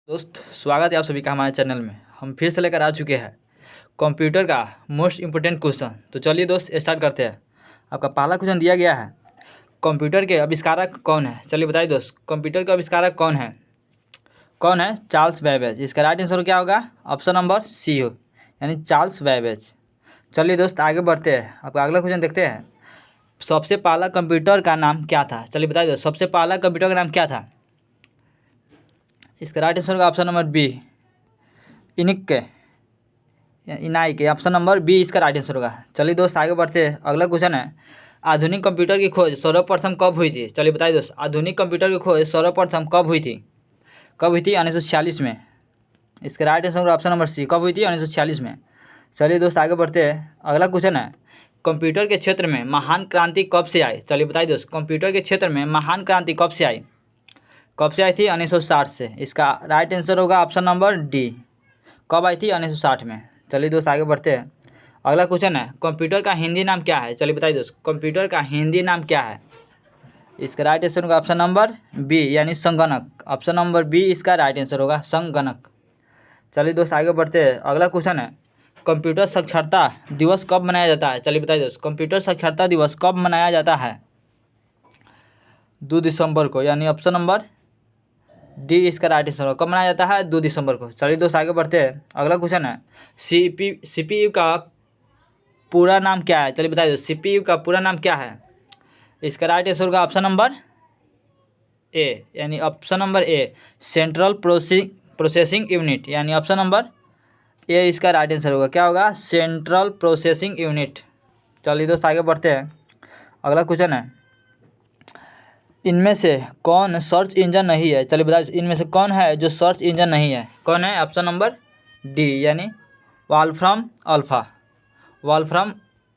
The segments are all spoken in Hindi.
दोस्त स्वागत है आप सभी का हमारे चैनल में। हम फिर से लेकर आ चुके हैं कंप्यूटर का मोस्ट इम्पोर्टेंट क्वेश्चन। तो चलिए दोस्त स्टार्ट करते हैं। आपका पहला क्वेश्चन दिया गया है, कंप्यूटर के आविष्कारक कौन है? चलिए बताइए दोस्त, कंप्यूटर का आविष्कारक कौन है? Charles Babbage. इसका राइट आंसर क्या होगा? ऑप्शन नंबर सी हो, यानी चार्ल्स बैबेज। चलिए दोस्त आगे बढ़ते हैं, आपका अगला क्वेश्चन देखते हैं। सबसे पहला कंप्यूटर का नाम क्या था? चलिए बताइए दोस्त, सबसे पहला कंप्यूटर का नाम क्या था? इसका राइट आंसर का ऑप्शन नंबर बी, इनाइक। ऑप्शन नंबर बी इसका राइट आंसर होगा। चलिए दोस्त आगे बढ़ते हैं, अगला क्वेश्चन है, आधुनिक कंप्यूटर की खोज सर्वप्रथम कब हुई थी? चलिए बताइए दोस्त, आधुनिक कंप्यूटर की खोज सर्वप्रथम कब हुई थी? 1946 में। इसका right answer option number c, कब हुई थी? 1946 में। चलिए दोस्त आगे बढ़ते हैं, अगला क्वेश्चन है, कंप्यूटर के क्षेत्र में महान क्रांति कब से आई? चलिए बताइए दोस्त, कंप्यूटर के क्षेत्र में महान क्रांति कब से आई? कब से आई थी? 1960 से। इसका राइट आंसर होगा ऑप्शन नंबर डी, कब आई थी? 1960 में। चलिए दोस्त आगे बढ़ते हैं, अगला क्वेश्चन है, कंप्यूटर का हिंदी नाम क्या है? चलिए बताइए दोस्त, कंप्यूटर का हिंदी नाम क्या है? इसका राइट आंसर होगा ऑप्शन नंबर बी, यानी संगणक। ऑप्शन नंबर बी इसका राइट आंसर होगा, संगणक। चलिए दोस्त आगे बढ़ते हैं, अगला क्वेश्चन है, कंप्यूटर साक्षरता दिवस कब मनाया जाता है? चलिए बताइए दोस्त, कंप्यूटर साक्षरता दिवस कब मनाया जाता है? 2 दिसंबर को, यानी ऑप्शन नंबर डी इसका राइट आंसर होगा। कब मनाया जाता है? 2 दिसंबर को। चलिए दोस्त आगे बढ़ते हैं, अगला क्वेश्चन है, सीपीयू का पूरा नाम क्या है? चलिए बताइए, सीपीयू का पूरा नाम क्या है? इसका राइट आंसर होगा ऑप्शन नंबर ए, यानी option number A, central processing unit, यानी ऑप्शन नंबर ए इसका राइट आंसर होगा। क्या होगा? Central processing unit. चलिए दोस्त आगे बढ़ते हैं, अगला क्वेश्चन है, इनमें से कौन सर्च इंजन नहीं है? चलिए बताइए, इनमें से कौन है जो सर्च इंजन नहीं है? कौन है? ऑप्शन नंबर डी, यानी वॉल्फ्राम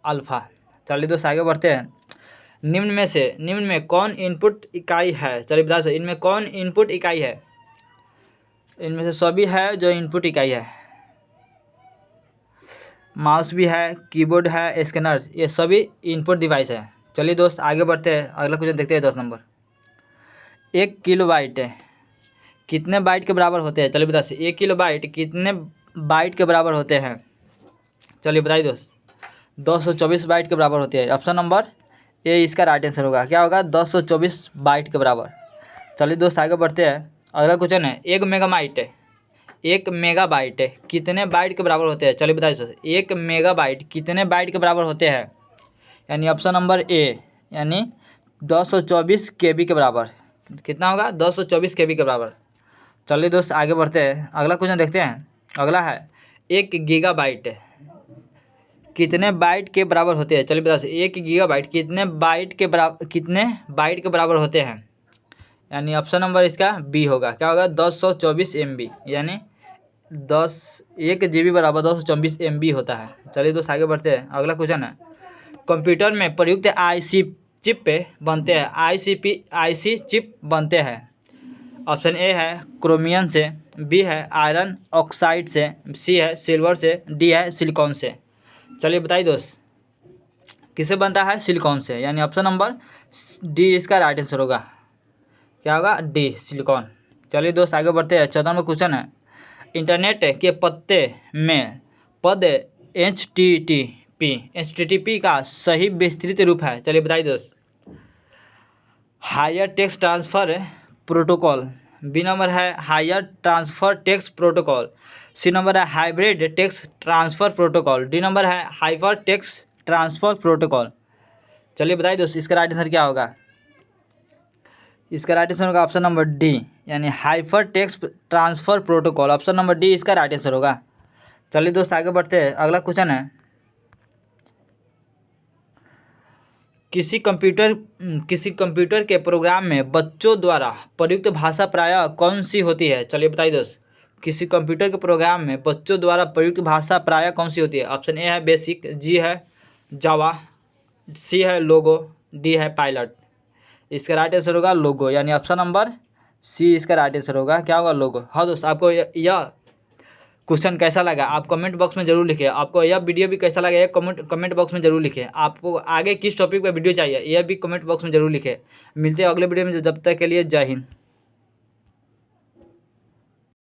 अल्फा। चलिए दोस्त आगे बढ़ते हैं, निम्न में कौन इनपुट इकाई है? चलिए बताइए, इनमें कौन इनपुट इकाई है? इनमें से सभी है जो इनपुट इकाई है। माउस भी है, कीबोर्ड है, स्कैनर, ये सभी इनपुट डिवाइस है। चलिए दोस्त आगे बढ़ते हैं, अगला क्वेश्चन देखते हैं 10 नंबर, 1 किलोबाइट कितने बाइट के बराबर होते हैं? चलिए बताइए, 1 किलोबाइट कितने बाइट के बराबर होते हैं? चलिए बताइए दोस्त, 224 बाइट के बराबर होते हैं। ऑप्शन नंबर ए इसका राइट आंसर होगा। क्या होगा? 224 बाइट के बराबर। चलिए दोस्त आगे बढ़ते हैं, अगला क्वेश्चन है, 1 मेगाबाइट कितने बाइट के बराबर होते हैं? चलिए बताइए दोस्त, 1 मेगाबाइट कितने बाइट के बराबर होते हैं? यानी ऑप्शन नंबर ए, यानी 224 KB के बराबर। कितना होगा? 224 KB के बराबर। चलिए दोस्त आगे बढ़ते हैं, अगला क्वेश्चन देखते हैं, अगला है, 1 गीगाबाइट कितने बाइट के बराबर होते हैं? चलिए बताइए, 1 गीगाबाइट कितने बाइट के बराबर होते हैं? यानी ऑप्शन नंबर इसका बी होगा। क्या होगा? 224 MB, यानी 1 GB बराबर 224 MB होता है। चलिए दोस्त आगे बढ़ते हैं, अगला क्वेश्चन है, कंप्यूटर में प्रयुक्त आईसी चिप बनते हैं, आईसी चिप बनते हैं। ऑप्शन ए है क्रोमियम से, बी है आयरन ऑक्साइड से, सी है सिल्वर से, डी है सिलिकॉन से। चलिए बताइए दोस्त, किससे बनता है? सिलिकॉन से, यानी ऑप्शन नंबर डी इसका राइट आंसर होगा। क्या होगा? D, silicon. चलिए दोस्त आगे बढ़ते हैं, 14 में क्वेश्चन है, इंटरनेट के पते में पद HTTP का सही विस्तृत रूप है? चलिए बताइए दोस्त, higher text transfer protocol, B number है higher transfer text protocol, C number है hybrid text transfer protocol, D number है हाइपर टेक्स्ट ट्रांसफ़र प्रोटोकॉल। चलिए बताइए दोस्त, इसका राइट आंसर क्या होगा? इसका राइट आंसर होगा ऑप्शन नंबर डी, यानी hyper text transfer protocol. Option number D इसका राइट आंसर होगा। चलिए दोस्त आगे बढ़ते हैं, अगला क्वेश्चन है, किसी कंप्यूटर के प्रोग्राम में बच्चों द्वारा प्रयुक्त भाषा प्रायः कौन सी होती है? चलिए बताइए दोस्त, किसी कंप्यूटर के प्रोग्राम में बच्चों द्वारा प्रयुक्त भाषा प्रायः कौन सी होती है? ऑप्शन ए है बेसिक, जी है जावा, सी है लोगो, डी है पायलट। इसका राइट आंसर होगा लोगो, यानी ऑप्शन नंबर सी इसका राइट आंसर होगा। क्या होगा? लोगो। हाँ दोस्त, आपको यह क्वेश्चन कैसा लगा आप कमेंट बॉक्स में जरूर लिखिए। आपको यह वीडियो भी कैसा लगा यह कमेंट बॉक्स में जरूर लिखिए। आपको आगे किस टॉपिक पर वीडियो चाहिए यह भी कमेंट बॉक्स में जरूर लिखिए। मिलते हैं अगले वीडियो में, जब तक के लिए जय हिंद।